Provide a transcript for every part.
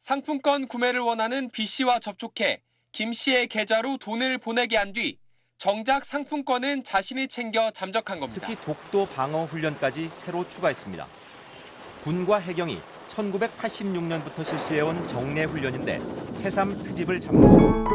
상품권 구매를 원하는 B씨와 접촉해 김씨의 계좌로 돈을 보내게 한 뒤 정작 상품권은 자신이 챙겨 잠적한 겁니다. 특히 독도 방어 훈련까지 새로 추가했습니다. 군과 해경이 1986년부터 실시해온 정례 훈련인데 새삼 트집을 잡는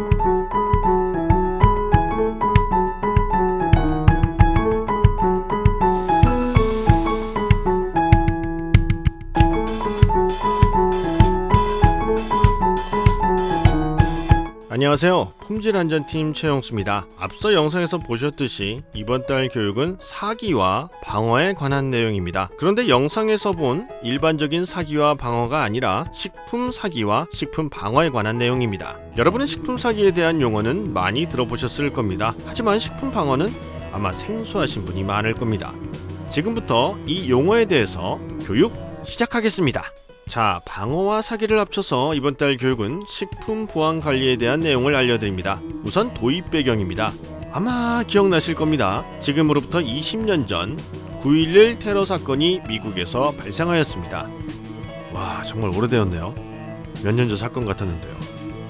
안녕하세요. 품질안전팀 최영수입니다. 앞서 영상에서 보셨듯이 이번 달 교육은 사기와 방어에 관한 내용입니다. 그런데 영상에서 본 일반적인 사기와 방어가 아니라 식품 사기와 식품 방어에 관한 내용입니다. 여러분은 식품 사기에 대한 용어는 많이 들어보셨을 겁니다. 하지만 식품 방어는 아마 생소하신 분이 많을 겁니다. 지금부터 이 용어에 대해서 교육 시작하겠습니다. 자, 방어와 사기를 합쳐서 이번 달 교육은 식품 보안 관리에 대한 내용을 알려드립니다. 우선 도입 배경입니다. 아마 기억나실 겁니다. 지금으로부터 20년 전 9.11 테러 사건이 미국에서 발생하였습니다. 와, 정말 오래되었네요. 몇 년 전 사건 같았는데요.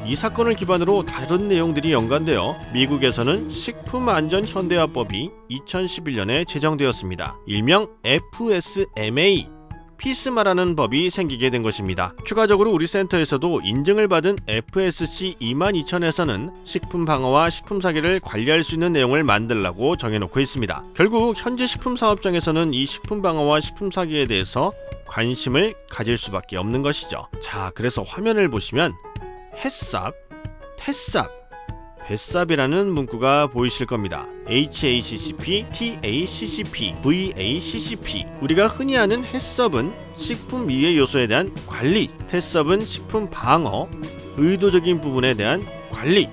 이 사건을 기반으로 다른 내용들이 연관되어 미국에서는 식품안전현대화법이 2011년에 제정되었습니다. 일명 FSMA 피스마라는 법이 생기게 된 것입니다. 추가적으로 우리 센터에서도 인증을 받은 FSC 22000에서는 식품 방어와 식품 사기를 관리할 수 있는 내용을 만들라고 정해놓고 있습니다. 결국 현재 식품 사업장에서는 이 식품 방어와 식품 사기에 대해서 관심을 가질 수밖에 없는 것이죠. 자, 그래서 화면을 보시면 햇삽, 태삽, 뱃삽이라는 문구가 보이실 겁니다. HACCP, TACCP, VACCP. 우리가 흔히 아는 햇섭은 식품 미해 요소에 대한 관리, 태섭은 식품 방어, 의도적인 부분에 대한 관리,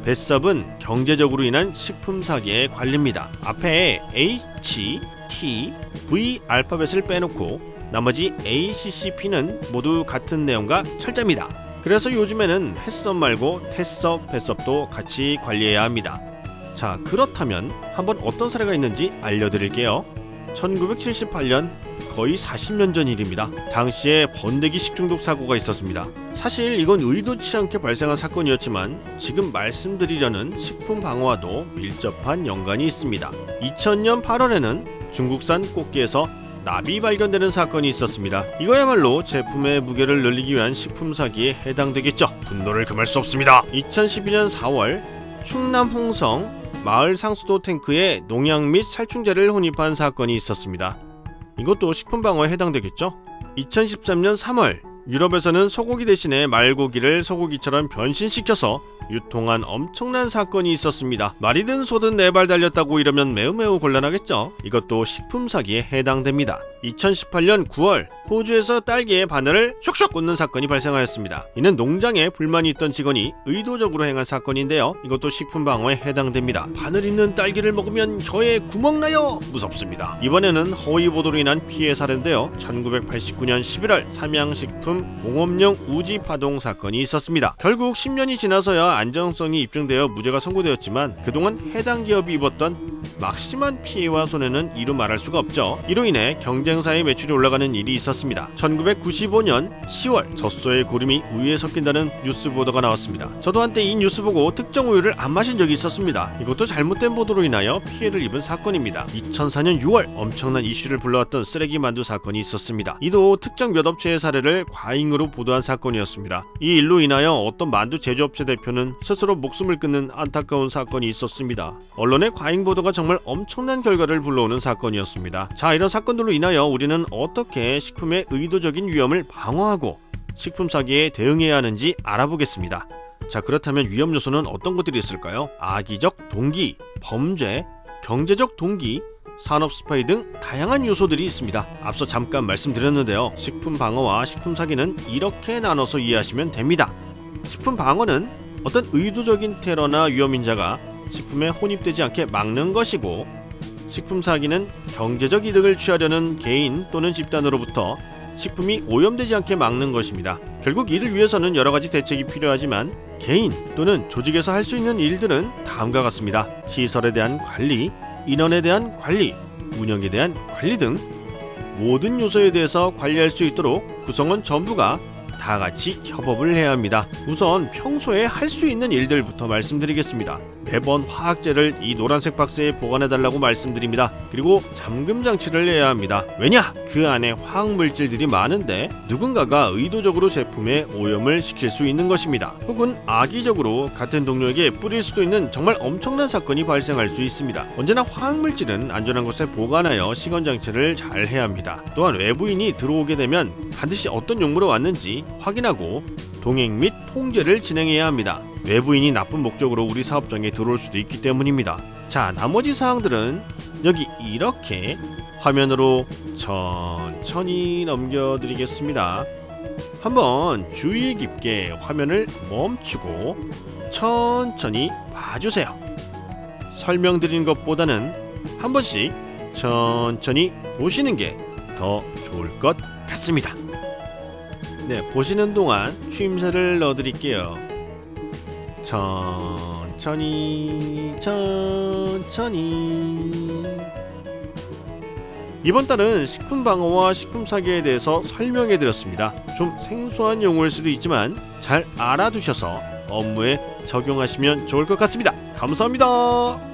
뱃섭은 경제적으로 인한 식품 사기의 관리입니다. 앞에 H, T, V 알파벳을 빼놓고 나머지 ACCP는 모두 같은 내용과 철자입니다. 그래서 요즘에는 햇섭 말고 태섭, 뱃섭도 같이 관리해야 합니다. 자, 그렇다면 한번 어떤 사례가 있는지 알려드릴게요. 1978년 거의 40년 전 일입니다. 당시에 번데기 식중독 사고가 있었습니다. 사실 이건 의도치 않게 발생한 사건이었지만 지금 말씀드리려는 식품 방어와도 밀접한 연관이 있습니다. 2000년 8월에는 중국산 꽃게에서 납이 발견되는 사건이 있었습니다. 이거야말로 제품의 무게를 늘리기 위한 식품 사기에 해당되겠죠. 분노를 금할 수 없습니다. 2012년 4월 충남 홍성 마을 상수도 탱크에 농약 및 살충제를 혼입한 사건이 있었습니다. 이것도 식품 방어에 해당되겠죠. 2013년 3월 유럽에서는 소고기 대신에 말고기를 소고기처럼 변신시켜서 유통한 엄청난 사건이 있었습니다. 말이든 소든 4발 달렸다고 이러면 매우 곤란하겠죠. 이것도 식품 사기에 해당됩니다. 2018년 9월 호주에서 딸기의 바늘을 슉슉 꽂는 사건이 발생하였습니다. 이는 농장에 불만이 있던 직원이 의도적으로 행한 사건인데요. 이것도 식품 방어에 해당됩니다. 바늘 있는 딸기를 먹으면 혀에 구멍 나요. 무섭습니다. 이번에는 허위 보도로 인한 피해 사례인데요. 1989년 11월 삼양식품 공업용 우지 파동 사건이 있었습니다. 결국 10년이 지나서야 안정성이 입증되어 무죄가 선고되었지만 그동안 해당 기업이 입었던 막심한 피해와 손해는 이루 말할 수가 없죠. 이로 인해 경쟁사의 매출이 올라가는 일이 있었습니다. 1995년 10월 젖소의 고름이 우유에 섞인다는 뉴스 보도가 나왔습니다. 저도 한때 이 뉴스 보고 특정 우유를 안 마신 적이 있었습니다. 이것도 잘못된 보도로 인하여 피해를 입은 사건입니다. 2004년 6월 엄청난 이슈를 불러왔던 쓰레기 만두 사건이 있었습니다. 이도 특정 몇 업체의 사례를 과잉으로 보도한 사건이었습니다. 이 일로 인하여 어떤 만두 제조업체 대표는 스스로 목숨을 끊는 안타까운 사건이 있었습니다. 언론의 과잉 보도가 정말 엄청난 결과를 불러오는 사건이었습니다. 자, 이런 사건들로 인하여 우리는 어떻게 식품의 의도적인 위험을 방어하고 식품 사기에 대응해야 하는지 알아보겠습니다. 자, 그렇다면 위험 요소는 어떤 것들이 있을까요? 악의적 동기, 범죄, 경제적 동기, 산업 스파이 등 다양한 요소들이 있습니다. 앞서 잠깐 말씀드렸는데요. 식품 방어와 식품 사기는 이렇게 나눠서 이해하시면 됩니다. 식품 방어는 어떤 의도적인 테러나 위험인자가 식품에 혼입되지 않게 막는 것이고, 식품 사기는 경제적 이득을 취하려는 개인 또는 집단으로부터 식품이 오염되지 않게 막는 것입니다. 결국 이를 위해서는 여러 가지 대책이 필요하지만 개인 또는 조직에서 할 수 있는 일들은 다음과 같습니다. 시설에 대한 관리, 인원에 대한 관리, 운영에 대한 관리 등 모든 요소에 대해서 관리할 수 있도록 구성원 전부가 다 같이 협업을 해야 합니다. 우선 평소에 할 수 있는 일들부터 말씀드리겠습니다. 매번 화학제를 이 노란색 박스에 보관해달라고 말씀드립니다. 그리고 잠금 장치를 해야 합니다. 왜냐? 그 안에 화학물질들이 많은데 누군가가 의도적으로 제품에 오염을 시킬 수 있는 것입니다. 혹은 악의적으로 같은 동료에게 뿌릴 수도 있는 정말 엄청난 사건이 발생할 수 있습니다. 언제나 화학물질은 안전한 곳에 보관하여 시건 장치를 잘 해야 합니다. 또한 외부인이 들어오게 되면 반드시 어떤 용무로 왔는지 확인하고 동행 및 통제를 진행해야 합니다. 외부인이 나쁜 목적으로 우리 사업장에 들어올 수도 있기 때문입니다. 자, 나머지 사항들은 여기 이렇게 화면으로 천천히 넘겨드리겠습니다. 한번 주의 깊게 화면을 멈추고 천천히 봐주세요. 설명드린 것보다는 한 번씩 천천히 보시는 게 더 좋을 것 같습니다. 네, 보시는 동안 추임새를 넣어드릴게요. 천천히. 이번 달은 식품 방어와 식품 사기에 대해서 설명해 드렸습니다. 좀 생소한 용어일 수도 있지만 잘 알아두셔서 업무에 적용하시면 좋을 것 같습니다. 감사합니다.